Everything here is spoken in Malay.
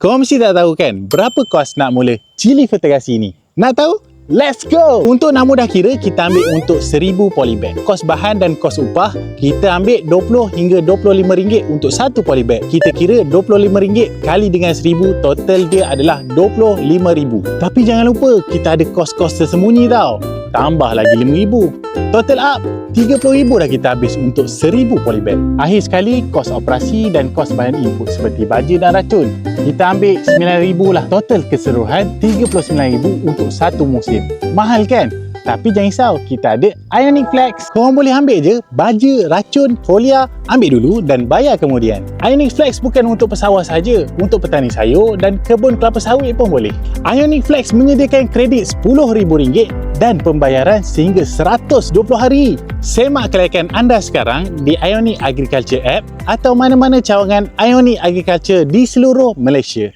Kau mesti tak tahu kan berapa kos nak mula chili fertigasi ni? Nak tahu? Let's go! Untuk nak mudah kira, kita ambil untuk 1000 polybag. Kos bahan dan kos upah, kita ambil RM20 hingga RM25 untuk satu polybag. Kita kira RM25 kali dengan 1000, total dia adalah RM25,000. Tapi jangan lupa, kita ada kos-kos tersembunyi tau. Tambah lagi RM5,000. Total up, RM30,000 dah kita habis untuk 1000 polybag. Akhir sekali, kos operasi dan kos bahan input seperti baja dan racun. Kita ambil RM9,000 lah. Total keseluruhan RM39,000 untuk satu musim. Mahal kan? Tapi jangan risau, kita ada Ionic Flex. Korang boleh ambil je baja, racun, folia, ambil dulu dan bayar kemudian. Ionic Flex bukan untuk pesawah saja, untuk petani sayur dan kebun kelapa sawit pun boleh. Ionic Flex menyediakan kredit RM10,000 dan pembayaran sehingga 120 hari. Semak kelayakan anda sekarang di Ionic Agriculture App atau mana-mana cawangan Ionic Agriculture di seluruh Malaysia.